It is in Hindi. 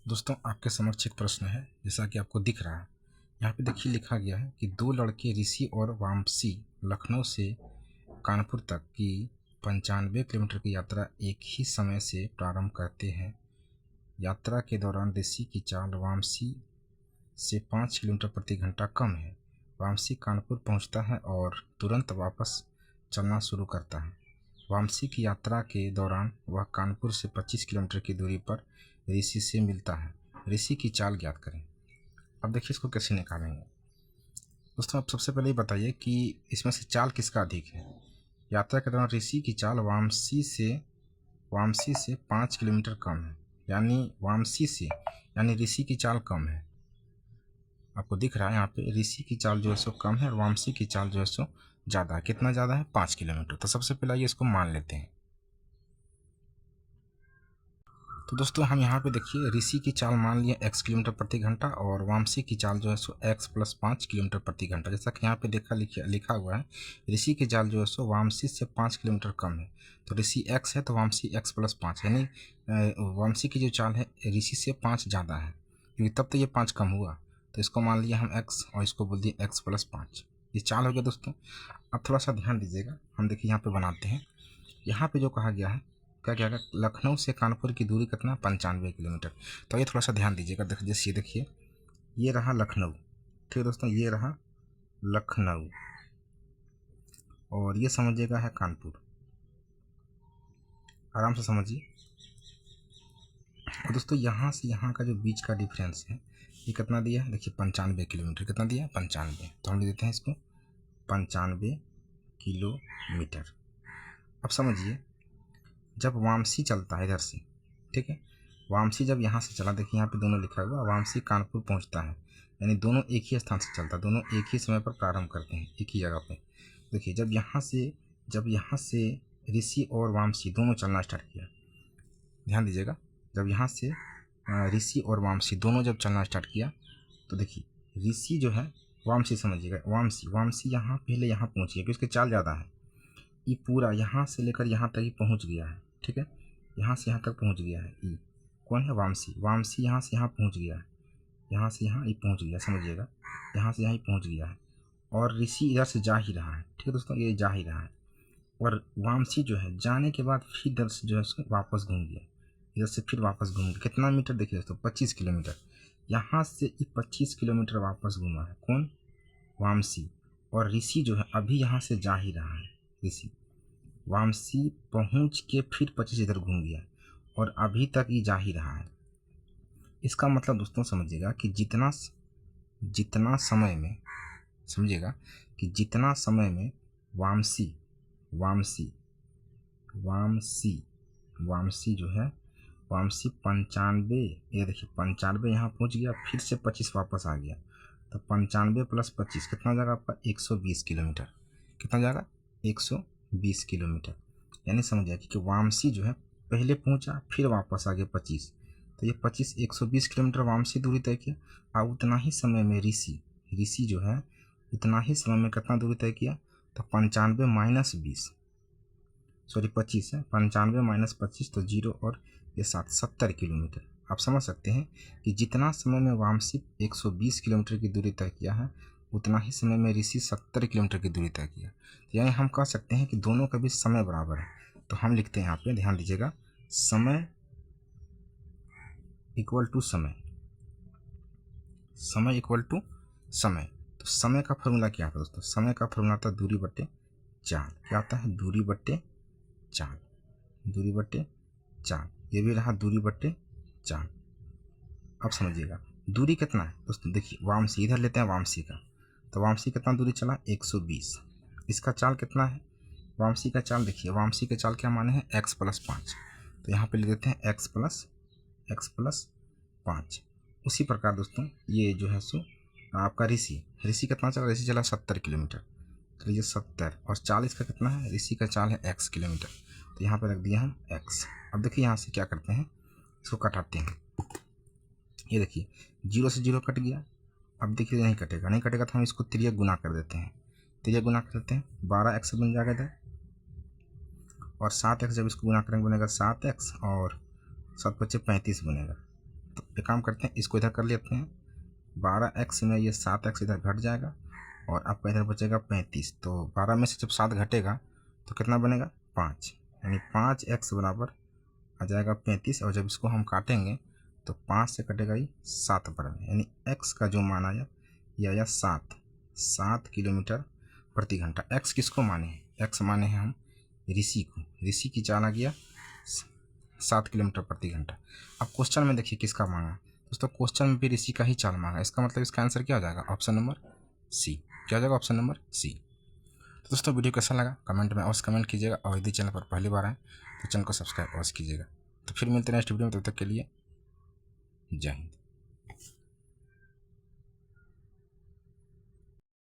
दोस्तों आपके समक्ष एक प्रश्न है, जैसा कि आपको दिख रहा है। यहाँ पे देखिए लिखा गया है कि दो लड़के ऋषि और वामसी लखनऊ से कानपुर तक की 95 किलोमीटर की यात्रा एक ही समय से प्रारंभ करते हैं। यात्रा के दौरान ऋषि की चाल वामसी से 5 किलोमीटर प्रति घंटा कम है। वामसी कानपुर पहुँचता है और तुरंत वापस चलना शुरू करता है। वामसी की यात्रा के दौरान वह कानपुर से 25 किलोमीटर की दूरी पर ऋषि से मिलता है। ऋषि की चाल ज्ञात करें। अब देखिए इसको कैसे निकालेंगे। दोस्तों आप सबसे पहले ये बताइए कि इसमें से चाल किसका अधिक है। यात्रा के दौरान ऋषि की चाल वामसी से 5 किलोमीटर कम है, यानी ऋषि की चाल कम है। आपको दिख रहा है यहाँ पे ऋषि की चाल जो है सो कम है और वामसी की चाल जो है सो ज़्यादा है। कितना ज़्यादा है? 5 किलोमीटर। तो सबसे पहले ये इसको मान लेते हैं। तो दोस्तों हम यहाँ पे देखिए ऋषि की चाल मान लिया x किलोमीटर प्रति घंटा और वामसी की चाल जो है सो x + 5 किलोमीटर प्रति घंटा। जैसा कि यहाँ पे लिखा हुआ है ऋषि की चाल जो है सो वामसी से 5 किलोमीटर कम है। तो ऋषि x है तो वामसी x + 5, यानी वामसी की जो चाल है ऋषि से 5 ज़्यादा है, क्योंकि तब तो ये 5 कम हुआ। तो इसको मान लिया हम x और इसको बोल दिए x + 5। ये चाल हो गया दोस्तों। अब थोड़ा सा ध्यान दीजिएगा, हम देखिए यहाँ पे बनाते हैं। यहाँ पे जो कहा गया है क्या क्या लखनऊ से कानपुर की दूरी कितना? 95 किलोमीटर। तो ये थोड़ा सा ध्यान दीजिएगा। देखिए ये रहा लखनऊ, ठीक है दोस्तों, ये रहा लखनऊ और ये समझिएगा है कानपुर। आराम से समझिए। और दोस्तों यहाँ से यहाँ का जो बीच का डिफरेंस है ये कितना दिया है? देखिए 95 किलोमीटर। कितना दिया है? 95। तो हम लिख देते हैं इसको 95 किलोमीटर। अब समझिए जब वामसी चलता है इधर से, ठीक है, वामसी जब यहाँ से चला, देखिए यहाँ पे दोनों लिखा हुआ, वामसी कानपुर पहुँचता है, यानी दोनों एक ही स्थान से चलता है, दोनों एक ही समय पर प्रारंभ करते हैं एक ही जगह पे। देखिए जब यहाँ से ऋषि और वामसी दोनों चलना स्टार्ट किया, ध्यान दीजिएगा, जब यहाँ से ऋषि और वामसी दोनों जब चलना स्टार्ट किया तो देखिए ऋषि जो है, वामसी समझिएगा, वामसी यहाँ पहले यहाँ पहुँच गया क्योंकि उसकी चाल ज़्यादा है। ये पूरा यहाँ से लेकर यहाँ तक ही पहुँच गया है, ठीक है, यहाँ से यहाँ तक पहुँच गया है। ये कौन है? वामसी यहाँ से यहाँ पहुँच गया है, यहाँ से यहाँ ये पहुँच गया, समझिएगा, यहाँ से यहाँ पहुँच गया है। और ऋषि इधर से जा ही रहा है, ठीक है दोस्तों, ये जा ही रहा है। और वामसी जो है जाने के बाद फिर इधर से जो है उसको वापस घूम गया, इधर से फिर वापस घूम गया। कितना मीटर? देखिए दोस्तों 25 किलोमीटर। यहाँ से ये 25 किलोमीटर वापस घूमा है। कौन? वामसी। और ऋषि जो है अभी यहाँ से जा ही रहा है। ऋषि वामसी पहुँच के फिर 25 इधर घूम गया और अभी तक ये जा ही रहा है। इसका मतलब दोस्तों समझिएगा कि जितना समय में, समझिएगा कि जितना समय में वामसी जो है, वामसी 95, ये देखिए 95 यहाँ पहुँच गया, फिर से 25 वापस आ गया, तो 95 + 25 कितना जाएगा आपका? 120 किलोमीटर। कितना जाएगा? 120 किलोमीटर। यानी समझिए कि वामसी जो है पहले पहुंचा फिर वापस आ गया 25, तो ये 120 किलोमीटर वामसी दूरी तय किया। और उतना ही समय में ऋषि जो है उतना ही समय में कितना दूरी तय किया? तो 95 - 20, सॉरी 25 है, 95 - 25 तो 0 और ये 70 किलोमीटर। आप समझ सकते हैं कि जितना समय में वामसी 120 किलोमीटर की दूरी तय किया है उतना ही समय में ऋषि 70 किलोमीटर की दूरी तय किया। तो यानी हम कह सकते हैं कि दोनों का भी समय बराबर है। तो हम लिखते हैं यहाँ पे, ध्यान दीजिएगा, समय इक्वल टू समय। तो समय का फॉर्मूला क्या था दोस्तों? समय का फॉर्मूला था दूरी बट्टे चाल। क्या आता है? दूरी बट्टे चाल। ये भी रहा दूरी बट्टे चाल। अब समझिएगा दूरी कितना है दोस्तों। देखिए वामसी इधर लेते हैं, वामसी का, तो वामसी कितना दूरी चला? 120। इसका चाल कितना है? वामसी का चाल देखिए, वामसी का चाल क्या माने हैं? x + 5। तो यहाँ पे लिख देते हैं x + 5। उसी प्रकार दोस्तों ये जो है सो आपका ऋषि कितना चला? ऋषि चला 70 किलोमीटर। तो ये 70 और 40 का कितना है? ऋषि का चाल है x किलोमीटर, तो यहाँ पे रख दिया हम x। अब देखिए यहाँ से क्या करते हैं, इसको कटाते हैं। ये देखिए 0 से 0 कट गया। अब देखिए नहीं कटेगा तो हम इसको तिर्यक गुना कर देते हैं। 12x बन जाएगा इधर, और 7x जब इसको गुना करेंगे बनेगा 7x और 7 × 5 = 35 बनेगा। तो एक काम करते हैं, इसको इधर कर लेते हैं। 12x में ये 7x इधर घट जाएगा और आपका इधर बचेगा 35। तो 12 में से जब 7 घटेगा तो कितना बनेगा 5, यानी 5x बराबर आ जाएगा 35। और जब इसको हम काटेंगे तो 5 से कटेगा ये 7 बराबर, यानी x का जो मान आया ये आया 7 किलोमीटर प्रति घंटा। x किसको माने हैं? x माने हैं हम ऋषि को। ऋषि की चाल आ गया 7 किलोमीटर प्रति घंटा। अब क्वेश्चन में देखिए किसका मांगा दोस्तों, क्वेश्चन में भी ऋषि का ही चाल मांगा। इसका मतलब इसका आंसर क्या हो जाएगा? Option number C. क्या हो जाएगा? Option number C. तो दोस्तों वीडियो कैसा लगा कमेंट में अवश्य कमेंट कीजिएगा, और यदि चैनल पर पहली बार आए तो चैनल को सब्सक्राइब अवश्य कीजिएगा। तो फिर मिलते हैं नेक्स्ट वीडियो में, तब तक के लिए जय हिंद।